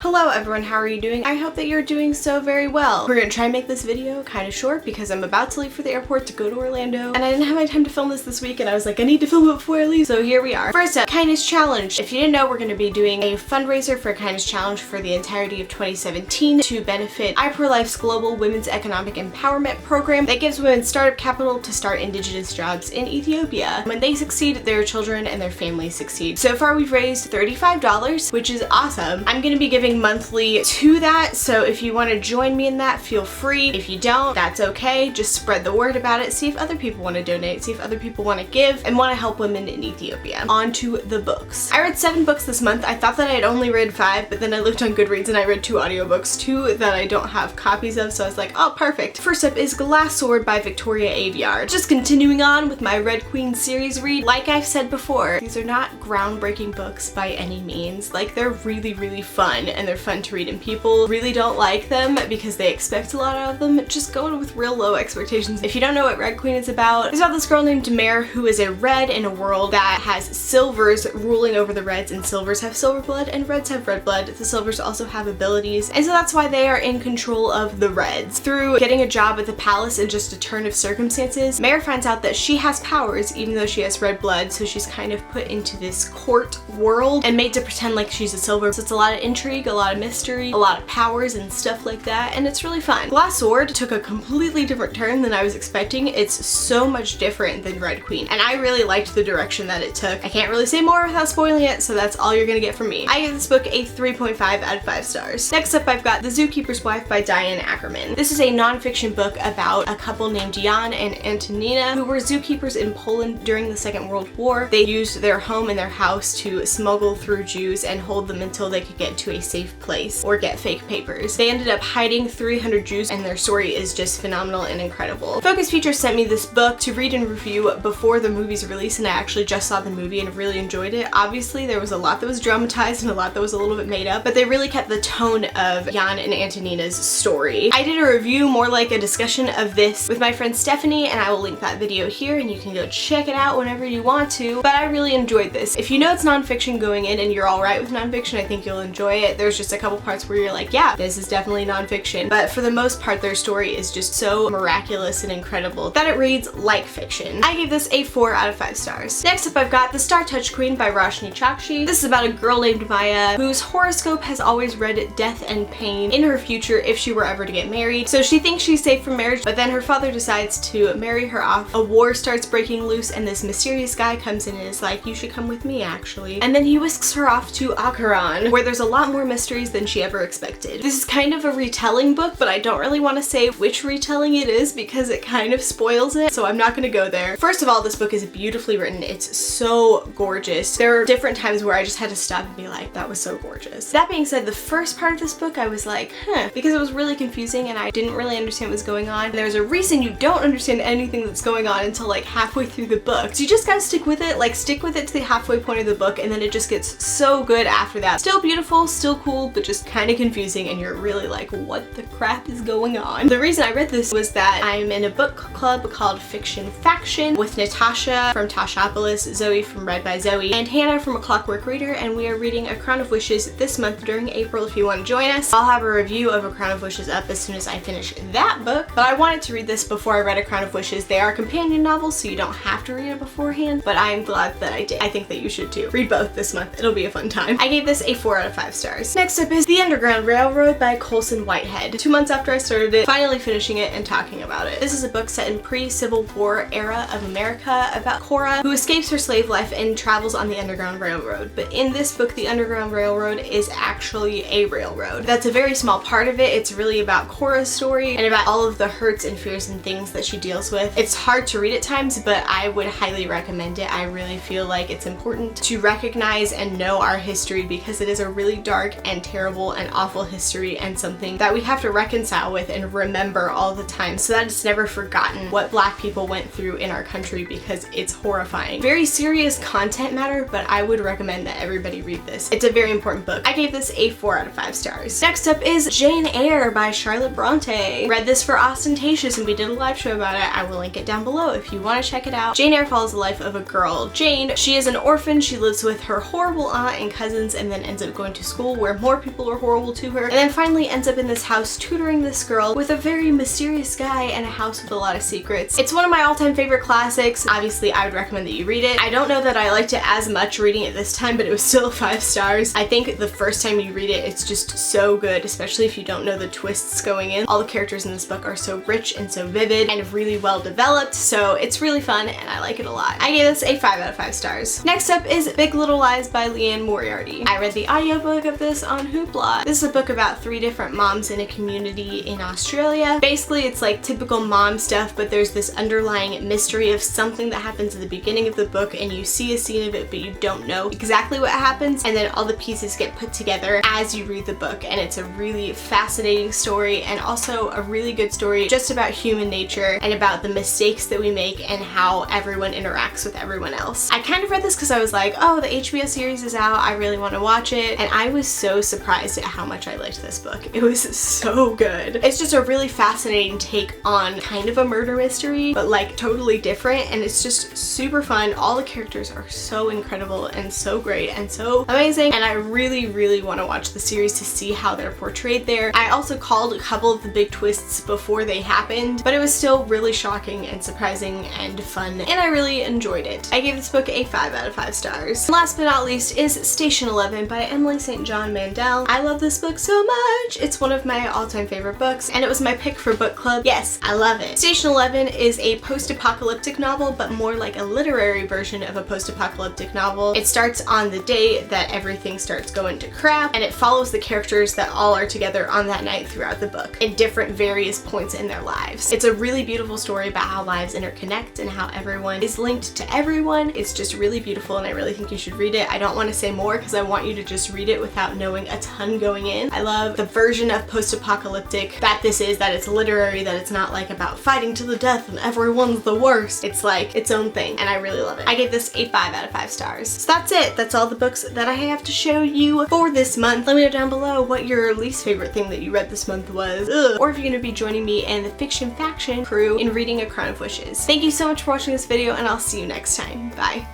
Hello everyone, how are you doing? I hope that you're doing so very well. We're gonna try and make this video kind of short because I'm about to leave for the airport to go to Orlando and I didn't have my time to film this week and I was like, I need to film it before I leave, so here we are. First up, Kindness Challenge. If you didn't know, we're gonna be doing a fundraiser for Kindness Challenge for the entirety of 2017 to benefit iProLife's Global Women's Economic Empowerment Program that gives women startup capital to start indigenous jobs in Ethiopia. When they succeed, their children and their families succeed. So far we've raised $35, which is awesome. I'm gonna be giving monthly to that, so if you want to join me in that, feel free. If you don't, that's okay. Just spread the word about it. See if other people want to donate, see if other people want to give and want to help women in Ethiopia. On to the books. I read 7 books this month. I thought that I had only read 5, but then I looked on Goodreads and I read 2 audiobooks, 2 that I don't have copies of, so I was like, oh, perfect. First up is Glass Sword by Victoria Aveyard. Just continuing on with my Red Queen series read. Like I've said before, these are not groundbreaking books by any means. Like, they're really fun and they're fun to read, and people really don't like them because they expect a lot out of them. Just go in with real low expectations. If you don't know what Red Queen is about, it's about this girl named Mare who is a red in a world that has silvers ruling over the reds, and silvers have silver blood and reds have red blood. The silvers also have abilities, and so that's why they are in control of the reds. Through getting a job at the palace and just a turn of circumstances, Mare finds out that she has powers even though she has red blood, so she's kind of put into this court world and made to pretend like she's a silver. So it's a lot of intrigue, a lot of mystery, a lot of powers and stuff like that, and it's really fun. Glass Sword took a completely different turn than I was expecting. It's so much different than Red Queen, and I really liked the direction that it took. I can't really say more without spoiling it, so that's all you're gonna get from me. I give this book a 3.5 out of 5 stars. Next up, I've got The Zookeepers Wife by Diane Ackerman. This is a non-fiction book about a couple named Jan and Antonina who were zookeepers in Poland during the Second World War. They used their home and their house to smuggle through Jews and hold them until they could get to a safe place or get fake papers. They ended up hiding 300 Jews, and their story is just phenomenal and incredible. Focus Features sent me this book to read and review before the movie's release, and I actually just saw the movie and really enjoyed it. Obviously there was a lot that was dramatized and a lot that was a little bit made up, but they really kept the tone of Jan and Antonina's story. I did a review, more like a discussion of this, with my friend Stephanie, and I will link that video here and you can go check it out whenever you want to, but I really enjoyed this. If you know it's nonfiction going in and you're alright with nonfiction, I think you'll enjoy it. There's just a couple parts where you're like, yeah, this is definitely nonfiction, but for the most part their story is just so miraculous and incredible that it reads like fiction. I gave this a 4 out of 5 stars. Next up, I've got The Star Touch Queen by Roshni Chakshi. This is about a girl named Maya whose horoscope has always read death and pain in her future if she were ever to get married. So she thinks she's safe from marriage, but then her father decides to marry her off. A war starts breaking loose and this mysterious guy comes in and is like, you should come with me actually. And then he whisks her off to Akharan, where there's a lot more mysteries than she ever expected. This is kind of a retelling book, but I don't really want to say which retelling it is because it kind of spoils it, so I'm not gonna go there. First of all, this book is beautifully written. It's so gorgeous. There are different times where I just had to stop and be like, that was so gorgeous. That being said, the first part of this book I was like, because it was really confusing and I didn't really understand what was going on. There's a reason you don't understand anything that's going on until like halfway through the book. So you just gotta stick with it, like stick with it to the halfway point of the book, and then it just gets so good after that. Still beautiful, still cool, but just kind of confusing, and you're really like, what the crap is going on? The reason I read this was that I'm in a book club called Fiction Faction with Natasha from Tashopolis, Zoe from Read by Zoe, and Hannah from A Clockwork Reader, and we are reading A Crown of Wishes this month during April if you want to join us. I'll have a review of A Crown of Wishes up as soon as I finish that book, but I wanted to read this before I read A Crown of Wishes. They are companion novels, so you don't have to read it beforehand, but I'm glad that I did. I think that you should too. Read both this month. It'll be a fun time. I gave this a 4 out of 5 stars. Next up is The Underground Railroad by Colson Whitehead. 2 months after I started it, finally finishing it and talking about it. This is a book set in pre-Civil War era of America about Cora, who escapes her slave life and travels on the Underground Railroad. But in this book, the Underground Railroad is actually a railroad. That's a very small part of it. It's really about Cora's story and about all of the hurts and fears and things that she deals with. It's hard to read at times, but I would highly recommend it. I really feel like it's important to recognize and know our history because it is a really dark and terrible and awful history and something that we have to reconcile with and remember all the time so that it's never forgotten what Black people went through in our country, because it's horrifying. Very serious content matter, but I would recommend that everybody read this. It's a very important book. I gave this a 4 out of 5 stars. Next up is Jane Eyre by Charlotte Bronte. Read this for Ostentatious and we did a live show about it. I will link it down below if you want to check it out. Jane Eyre follows the life of a girl, Jane. She is an orphan. She lives with her horrible aunt and cousins and then ends up going to school where where more people are horrible to her, and then finally ends up in this house tutoring this girl with a very mysterious guy and a house with a lot of secrets. It's one of my all-time favorite classics. Obviously, I would recommend that you read it. I don't know that I liked it as much reading it this time, but it was still 5 stars. I think the first time you read it, it's just so good, especially if you don't know the twists going in. All the characters in this book are so rich and so vivid and really well developed, so it's really fun and I like it a lot. I gave this a 5 out of 5 stars. Next up is Big Little Lies by Leanne Moriarty. I read the audiobook of this on Hoopla. This is a book about 3 different moms in a community in Australia. Basically, it's like typical mom stuff, but there's this underlying mystery of something that happens at the beginning of the book and you see a scene of it, but you don't know exactly what happens, and then all the pieces get put together as you read the book, and it's a really fascinating story and also a really good story just about human nature and about the mistakes that we make and how everyone interacts with everyone else. I kind of read this because I was like, oh, the HBO series is out, I really want to watch it, and I was so surprised at how much I liked this book. It was so good. It's just a really fascinating take on kind of a murder mystery, but like totally different, and it's just super fun. All the characters are so incredible and so great and so amazing, and I really want to watch the series to see how they're portrayed there. I also called a couple of the big twists before they happened, but it was still really shocking and surprising and fun, and I really enjoyed it. I gave this book a 5 out of 5 stars. And last but not least is Station 11 by Emily St. John Mandel. I love this book so much. It's one of my all-time favorite books, and it was my pick for book club. Yes, I love it. Station 11 is a post-apocalyptic novel, but more like a literary version of a post-apocalyptic novel. It starts on the day that everything starts going to crap, and it follows the characters that all are together on that night throughout the book in different various points in their lives. It's a really beautiful story about how lives interconnect and how everyone is linked to everyone. It's just really beautiful, and I really think you should read it. I don't want to say more because I want you to just read it without knowing a ton going in. I love the version of post-apocalyptic that this is, that it's literary, that it's not like about fighting to the death and everyone's the worst. It's like its own thing, and I really love it. I gave this a 5 out of 5 stars. So that's it. That's all the books that I have to show you for this month. Let me know down below what your least favorite thing that you read this month was. Ugh. Or if you're going to be joining me and the Fiction Faction crew in reading A Crown of Wishes. Thank you so much for watching this video, and I'll see you next time. Bye.